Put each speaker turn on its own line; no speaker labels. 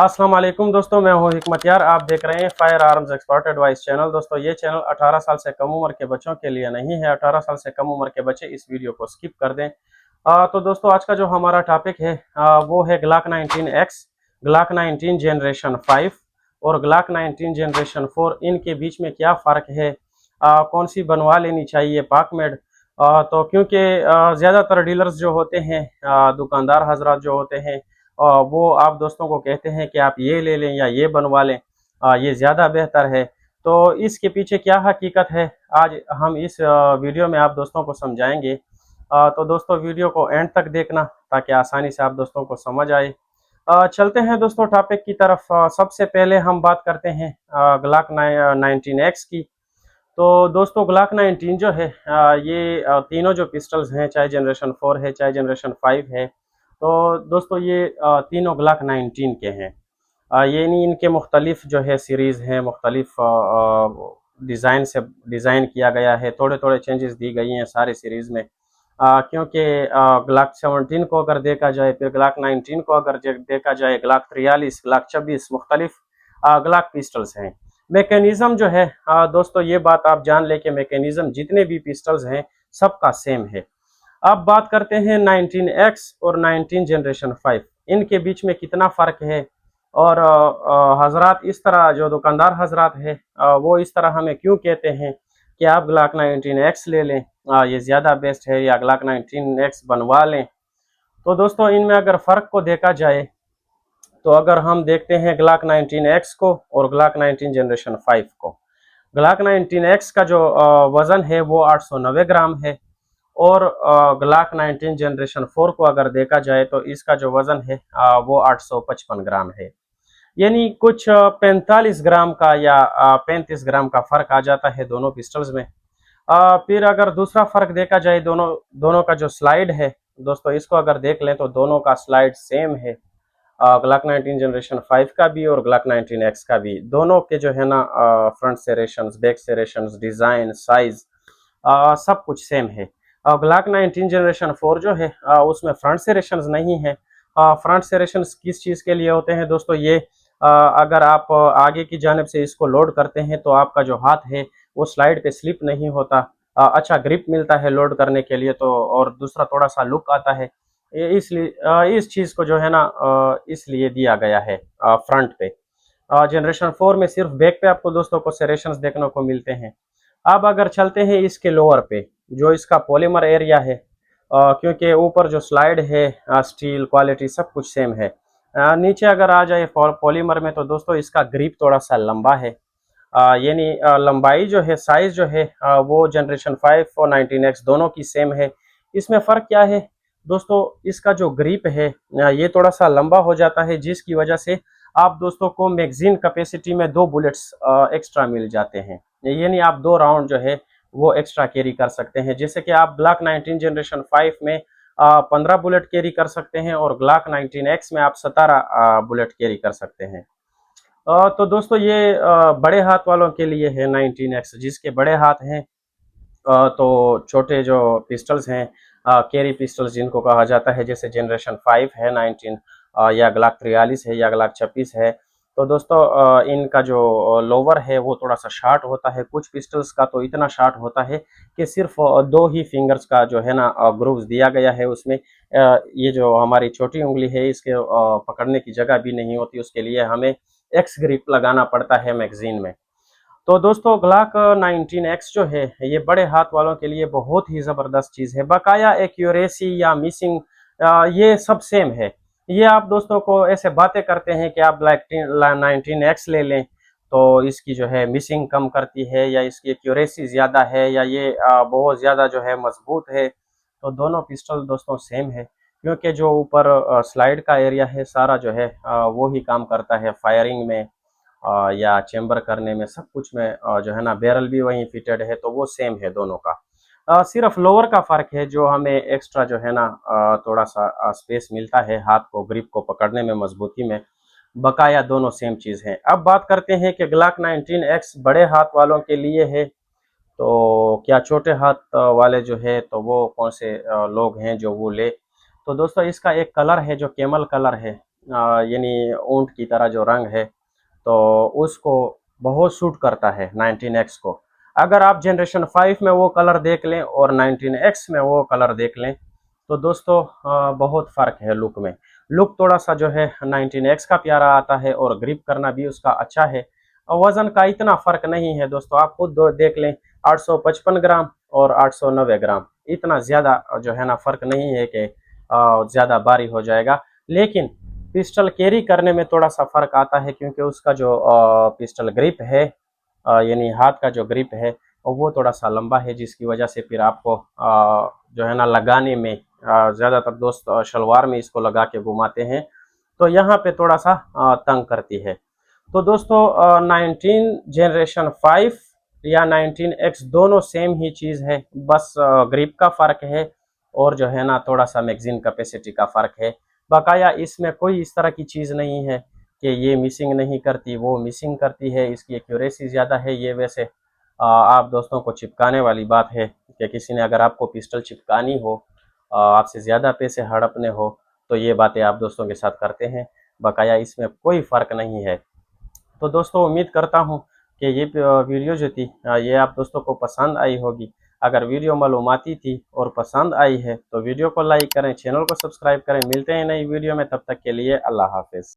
अस्सलाम वालेकुम दोस्तों, मैं हूं हिकमत यार। आप देख रहे हैं fire arms expert advice channel. दोस्तों ये चैनल 18 साल से कम उम्र के बच्चों के लिए नहीं है। 18 साल से कम उम्र के बच्चे इस वीडियो को स्किप कर दें। तो दोस्तों आज का जो हमारा टॉपिक है वो है ग्लॉक 19X, ग्लॉक 19 जनरेशन 5 और ग्लॉक 19 जनरेशन 4। इनके बीच में क्या फ़र्क है, कौन सी बनवा लेनी चाहिए पाकमेड। तो क्योंकि ज़्यादातर डीलर्स जो होते हैं, दुकानदार हजरात जो होते हैं, वो आप दोस्तों को कहते हैं कि आप ये ले लें या ये बनवा लें, ये ज़्यादा बेहतर है। तो इसके पीछे क्या हकीकत है, आज हम इस वीडियो में आप दोस्तों को समझाएंगे। तो दोस्तों वीडियो को एंड तक देखना ताकि आसानी से आप दोस्तों को समझ आए। चलते हैं दोस्तों टॉपिक की तरफ। सबसे पहले हम बात करते हैं ग्लॉक 19X की। तो दोस्तों ग्लॉक 19 जो है, ये तीनों जो पिस्टल्स हैं, चाहे जनरेशन 4 है चाहे जनरेशन 5 है, तो दोस्तों ये तीनों ग्लॉक 19 के हैं। ये नहीं, इनके मुख्तलिफ जो है सीरीज़ हैं, मुख्तलिफ डिज़ाइन से डिज़ाइन किया गया है, थोड़े थोड़े चेंजेस दी गई हैं सारे सीरीज़ में। क्योंकि ग्लॉक 17 को अगर देखा जाए, फिर ग्लॉक 19 को अगर देखा जाए, ग्लॉक 43, ग्लॉक 26 मुख्तलिफ ग्लॉक पिस्टल्स हैं। मैकेनिज़्म जो है, दोस्तों ये बात आप जान लें कि मैकेनिज़्म जितने भी पिस्टल्स हैं सबका सेम है। अब बात करते हैं 19X और 19 जनरेशन 5, इनके बीच में कितना फ़र्क है। और हजरात इस तरह, जो दुकानदार हजरात है, वो इस तरह हमें क्यों कहते हैं कि आप ग्लॉक 19X ले लें, ये ज़्यादा बेस्ट है, या ग्लॉक 19X बनवा लें। तो दोस्तों इनमें अगर फ़र्क को देखा जाए, तो अगर हम देखते हैं ग्लॉक 19X को और ग्लॉक 19 जनरेशन 5 को, ग्लॉक 19X का जो वज़न है वो 890 ग्राम है। और ग्लॉक 19 जनरेशन 4 को अगर देखा जाए तो इसका जो वज़न है वो 855 ग्राम है। यानी कुछ 45 ग्राम का या 35 ग्राम का फ़र्क आ जाता है दोनों पिस्टल्स में। फिर अगर दूसरा फ़र्क देखा जाए, दोनों दोनों का जो स्लाइड है दोस्तों, इसको अगर देख लें तो दोनों का स्लाइड सेम है। ग्लॉक 19 जनरेशन 5 का भी और ग्लॉक 19X का भी, दोनों के जो है ना front serrations, back serrations, design, size, सब कुछ सेम है। ग्लॉक 19 जनरेशन 4 जो है, उसमें फ्रंट सेरेशंस नहीं है। फ्रंट सेरेशंस किस चीज़ के लिए होते हैं दोस्तों, ये अगर आप आगे की जानिब से इसको लोड करते हैं तो आपका जो हाथ है वो स्लाइड पे स्लिप नहीं होता, अच्छा ग्रिप मिलता है लोड करने के लिए, तो और दूसरा थोड़ा सा लुक आता है। इसलिए इस चीज़ को जो है ना इसलिए दिया गया है फ्रंट पे। जनरेशन 4 में सिर्फ बैक पे आपको दोस्तों को सेरेशंस देखने को मिलते हैं। अब अगर चलते हैं इसके लोअर पे, जो इसका पॉलीमर एरिया है, क्योंकि ऊपर जो स्लाइड है, स्टील क्वालिटी सब कुछ सेम है। नीचे अगर आ जाए पॉलीमर में, तो दोस्तों इसका ग्रिप थोड़ा सा लंबा है। यानी लंबाई जो है, साइज जो है, वो जनरेशन 5 और 19X दोनों की सेम है। इसमें फ़र्क क्या है दोस्तों, इसका जो ग्रिप है ये थोड़ा सा लंबा हो जाता है, जिसकी वजह से आप दोस्तों को मैगजीन कैपेसिटी में 2 बुलेट्स एक्स्ट्रा मिल जाते हैं। यानी आप 2 राउंड जो है वो एक्स्ट्रा कैरी कर सकते हैं। जैसे कि आप ग्लॉक 19 जनरेशन 5 में 15 बुलेट कैरी कर सकते हैं और ग्लॉक 19X में आप 17 बुलेट कैरी कर सकते हैं। तो दोस्तों ये बड़े हाथ वालों के लिए है 19X, जिसके बड़े हाथ हैं, तो छोटे जो पिस्टल्स हैं, कैरी पिस्टल्स जिनको कहा जाता है, जैसे जनरेशन 5 है 19, या ग्लॉक 43 है या ग्लॉक 26 है, तो दोस्तों इनका जो लोवर है वो थोड़ा सा शार्ट होता है। कुछ पिस्टल्स का तो इतना शार्ट होता है कि सिर्फ 2 ही फिंगर्स का जो है ना ग्रूव्स दिया गया है उसमें। ये जो हमारी छोटी उंगली है, इसके पकड़ने की जगह भी नहीं होती, उसके लिए हमें एक्स ग्रिप लगाना पड़ता है मैगजीन में। तो दोस्तों ग्लॉक 19X जो है, ये बड़े हाथ वालों के लिए बहुत ही ज़बरदस्त चीज़ है। बकाया एक्यूरेसी या मिसिंग, ये सब सेम है। ये आप दोस्तों को ऐसे बातें करते हैं कि आप ब्लैक 19X ले लें तो इसकी जो है मिसिंग कम करती है, या इसकी एक्यूरेसी ज़्यादा है, या ये बहुत ज़्यादा जो है मजबूत है। तो दोनों पिस्टल दोस्तों सेम है, क्योंकि जो ऊपर स्लाइड का एरिया है सारा जो है वो ही काम करता है फायरिंग में, या चेंबर करने में, सब कुछ में जो है ना बैरल भी वहीं फिटेड है, तो वो सेम है दोनों का। सिर्फ लोअर का फ़र्क है, जो हमें एक्स्ट्रा जो है ना थोड़ा सा स्पेस मिलता है हाथ को ग्रिप को पकड़ने में, मजबूती में। बकाया दोनों सेम चीज़ है। अब बात करते हैं कि ग्लॉक 19X बड़े हाथ वालों के लिए है, तो क्या छोटे हाथ वाले जो है, तो वो कौन से लोग हैं जो वो ले। तो दोस्तों इसका एक कलर है जो कैमल कलर है, यानी ऊंट की तरह जो रंग है, तो उसको बहुत सूट करता है 19X को। अगर आप जनरेशन 5 में वो कलर देख लें और 19X में वो कलर देख लें, तो दोस्तों बहुत फ़र्क है लुक में। लुक थोड़ा सा जो है 19X का प्यारा आता है और ग्रिप करना भी उसका अच्छा है। वज़न का इतना फ़र्क नहीं है दोस्तों, आप खुद देख लें, 855 ग्राम और 890 ग्राम, इतना ज़्यादा जो है ना फ़र्क नहीं है कि ज़्यादा भारी हो जाएगा। लेकिन पिस्टल कैरी करने में थोड़ा सा फ़र्क आता है, क्योंकि उसका जो पिस्टल ग्रिप है, यानी हाथ का जो ग्रिप है, वो थोड़ा सा लंबा है, जिसकी वजह से फिर आपको जो है ना लगाने में, ज़्यादातर दोस्त शलवार में इसको लगा के घुमाते हैं, तो यहाँ पे थोड़ा सा तंग करती है। तो दोस्तों 19 जनरेशन 5 या 19X दोनों सेम ही चीज़ है, बस ग्रिप का फ़र्क है और जो है ना थोड़ा सा मैगजीन कैपेसिटी का फ़र्क है। बकाया इसमें कोई इस तरह की चीज़ नहीं है कि ये मिसिंग नहीं करती, वो मिसिंग करती है, इसकी एक्यूरेसी ज़्यादा है। ये वैसे आप दोस्तों को चिपकाने वाली बात है कि किसी ने अगर आपको पिस्टल चिपकानी हो, आपसे ज़्यादा पैसे हड़पने हो, तो ये बातें आप दोस्तों के साथ करते हैं। बकाया इसमें कोई फ़र्क नहीं है। तो दोस्तों उम्मीद करता हूँ कि ये वीडियो जो थी ये आप दोस्तों को पसंद आई होगी। अगर वीडियो मालूमाती थी और पसंद आई है तो वीडियो को लाइक करें, चैनल को सब्सक्राइब करें। मिलते हैं नई वीडियो में, तब तक के लिए अल्लाह हाफ़िज़।